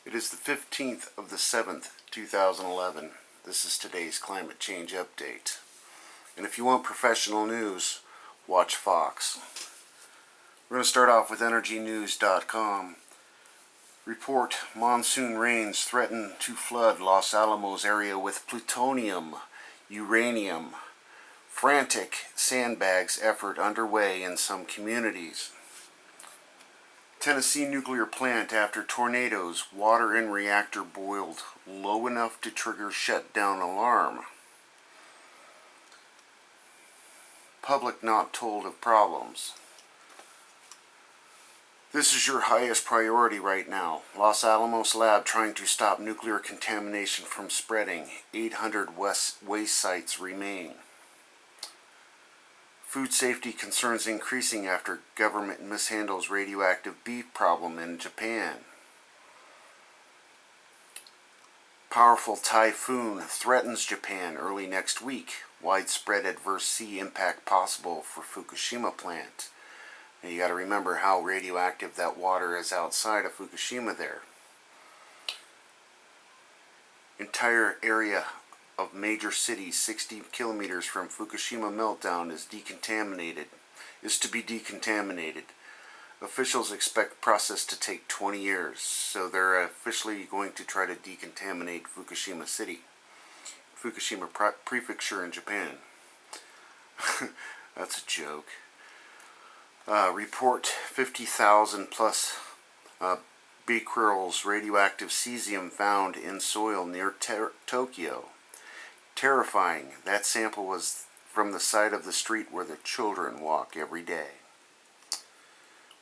It is the 15th of the 7th, 2011. This is today's climate change update. And if you want professional news, watch Fox. We're going to start off with energynews.com. Report: monsoon rains threaten to flood Los Alamos area with plutonium, uranium. Frantic sandbags effort underway in some communities. Tennessee nuclear plant after tornadoes, water in reactor boiled low enough to trigger shutdown alarm. Public not told of problems. This is your highest priority right now. Los Alamos lab trying to stop nuclear contamination from spreading. 800 waste sites remain. Food safety concerns increasing after government mishandles radioactive beef problem in Japan. Powerful typhoon threatens Japan early next week. Widespread adverse sea impact possible for Fukushima plant. And you got to remember how radioactive that water is outside of Fukushima there. Entire area of major cities 60 kilometers from Fukushima meltdown is to be decontaminated. Officials expect process to take 20 years, so they're officially going to try to decontaminate Fukushima City, Fukushima Prefecture in Japan. That's a joke. Report: 50,000 plus becquerels radioactive cesium found in soil near Tokyo. Terrifying. That sample was from the side of the street where the children walk every day.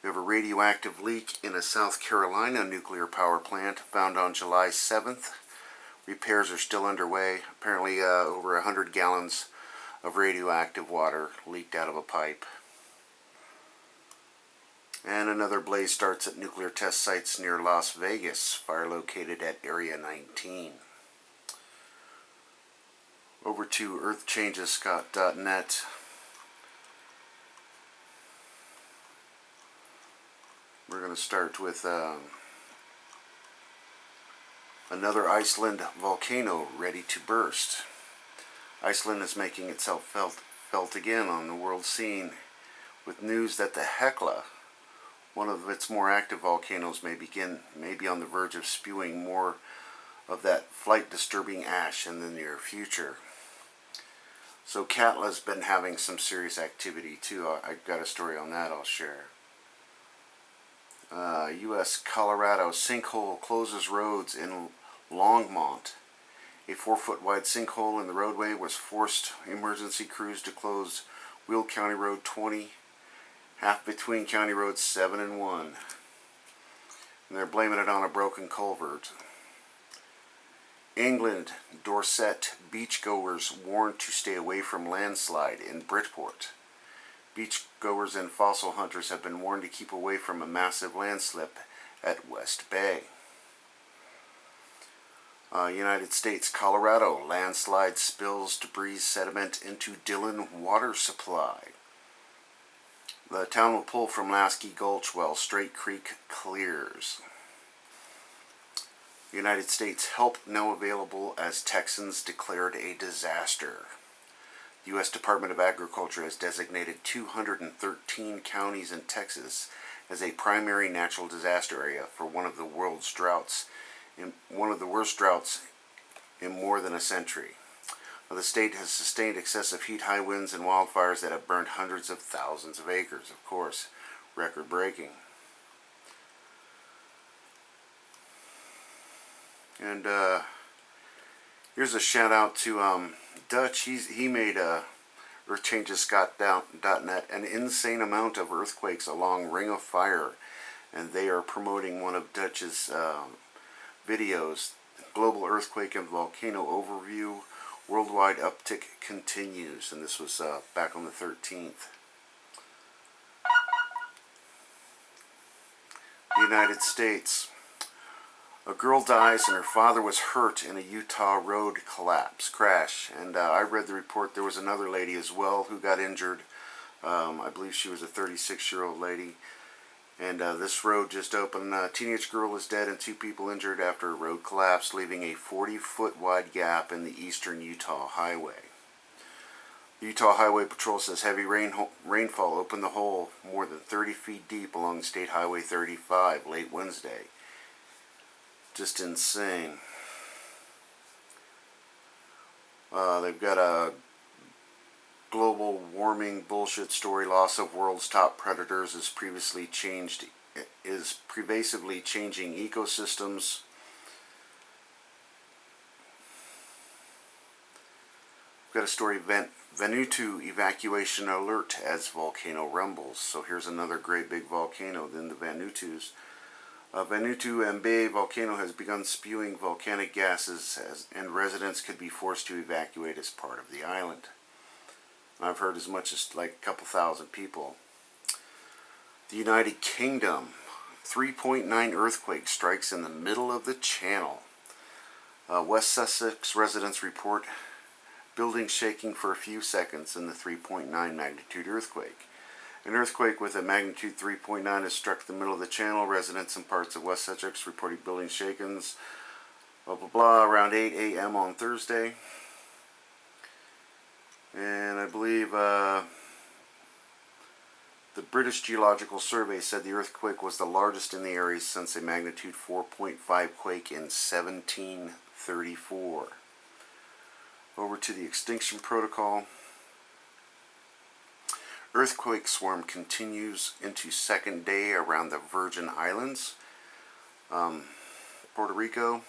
We have a radioactive leak in a South Carolina nuclear power plant found on July 7th. Repairs are still underway. Apparently over 100 gallons of radioactive water leaked out of a pipe. And another blaze starts at nuclear test sites near Las Vegas. Fire located at Area 19. Over to earthchangescott.net. We're going to start with another Iceland volcano ready to burst. Iceland is making itself felt again on the world scene with news that the Hekla, one of its more active volcanoes, may be on the verge of spewing more of that flight-disturbing ash in the near future. So Katla's been having some serious activity too. I've got a story on that I'll share. U.S. Colorado sinkhole closes roads in Longmont. A 4-foot wide sinkhole in the roadway was forced emergency crews to close Will County Road 20, half between County Roads 7 and 1. And they're blaming it on a broken culvert. England, Dorset beachgoers warned to stay away from landslide in Bridport. Beachgoers and fossil hunters have been warned to keep away from a massive landslip at West Bay. United States, Colorado, landslide spills debris sediment into Dillon water supply. The town will pull from Lasky Gulch while Straight Creek clears. United States, help now available as Texans declared a disaster. The U.S. Department of Agriculture has designated 213 counties in Texas as a primary natural disaster area for one of the worst droughts in more than a century. The state has sustained excessive heat, high winds, and wildfires that have burned hundreds of thousands of acres. Of course, record-breaking. And here's a shout out to Dutch. He made earthchangescott.net an insane amount of earthquakes along Ring of Fire, and they are promoting one of Dutch's videos. Global earthquake and volcano overview. Worldwide uptick continues, and this was back on the 13th. The United States. A girl dies and her father was hurt in a Utah road crash. And I read the report. There was another lady as well who got injured. I believe she was a 36-year-old lady. And this road just opened. A teenage girl is dead and 2 people injured after a road collapsed, leaving a 40-foot wide gap in the eastern Utah highway. The Utah Highway Patrol says heavy rainfall opened the hole more than 30 feet deep along State Highway 35 late Wednesday. Just insane. They've got a global warming bullshit story. Loss of world's top predators is pervasively changing ecosystems. We've got a story, Vanuatu evacuation alert as volcano rumbles. So here's another great big volcano, then the Vanuatu's. Vanuatu Mbe volcano has begun spewing volcanic gases and residents could be forced to evacuate as part of the island. I've heard as much as like a couple thousand people. The United Kingdom, 3.9 earthquake strikes in the middle of the channel. West Sussex residents report buildings shaking for a few seconds in the 3.9 magnitude earthquake. An earthquake with a magnitude 3.9 has struck the middle of the channel. Residents in parts of West Sussex reported building shakens, blah blah blah, around 8 a.m. on Thursday. And I believe the British Geological Survey said the earthquake was the largest in the area since a magnitude 4.5 quake in 1734. Over to the extinction protocol. Earthquake swarm continues into second day around the Virgin Islands. Puerto Rico.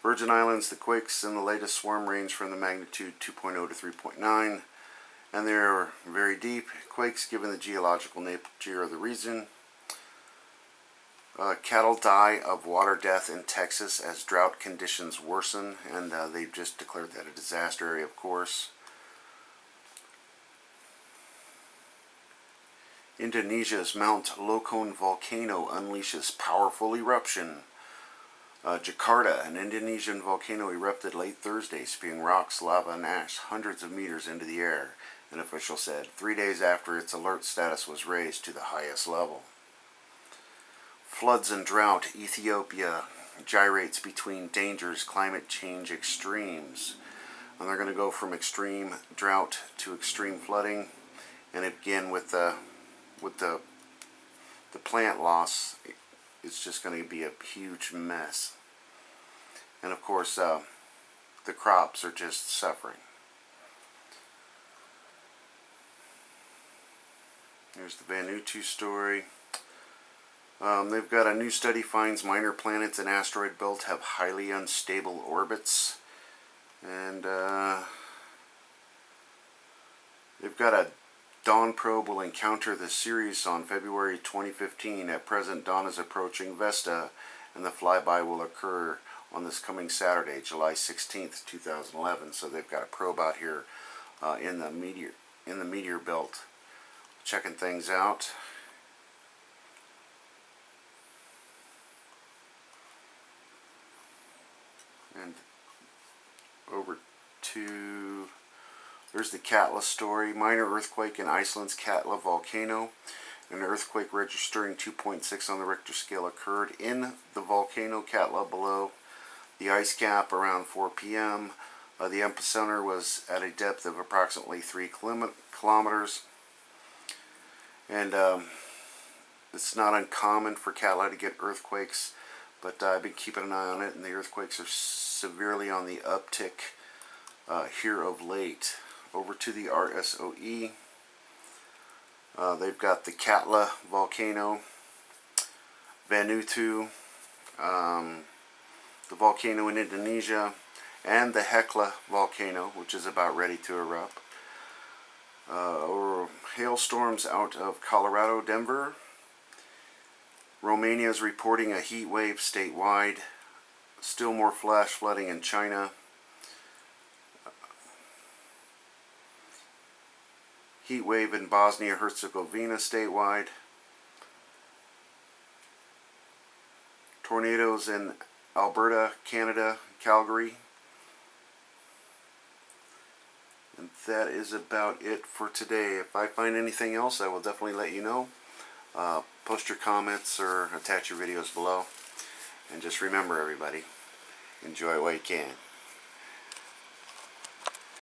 Virgin Islands, the quakes in the latest swarm range from the magnitude 2.0 to 3.9, and they're very deep quakes given the geological nature of the region. Cattle die of water death in Texas as drought conditions worsen, and they've just declared that a disaster area, of course. Indonesia's Mount Lokon volcano unleashes powerful eruption. Jakarta, an Indonesian volcano, erupted late Thursday, spewing rocks, lava, and ash hundreds of meters into the air, an official said, 3 days after its alert status was raised to the highest level. Floods and drought. Ethiopia gyrates between dangers, climate change extremes. And they're going to go from extreme drought to extreme flooding. And again, with the plant loss, it's just going to be a huge mess. And of course, the crops are just suffering. Here's the Vanuatu story. They've got a new study finds minor planets and asteroid belt have highly unstable orbits. And they've got a Dawn probe will encounter the Sirius on February 2015. At present, Dawn is approaching Vesta, and the flyby will occur on this coming Saturday, July 16th, 2011. So they've got a probe out here in the meteor belt, checking things out. And over to, there's the Katla story. Minor earthquake in Iceland's Katla volcano. An earthquake registering 2.6 on the Richter scale occurred in the volcano Katla below the ice cap around 4 p.m. The epicenter was at a depth of approximately 3 kilometers. And it's not uncommon for Katla to get earthquakes, but I've been keeping an eye on it, and the earthquakes are severely on the uptick here of late. Over to the RSOE. They've got the Katla volcano, Vanuatu, the volcano in Indonesia, and the Hekla volcano, which is about ready to erupt. Hailstorms out of Colorado, Denver. Romania is reporting a heat wave statewide. Still more flash flooding in China. Heat wave in Bosnia-Herzegovina statewide. Tornadoes in Alberta, Canada, Calgary. And that is about it for today. If I find anything else, I will definitely let you know. Post your comments or attach your videos below. And just remember, everybody, enjoy it while you can.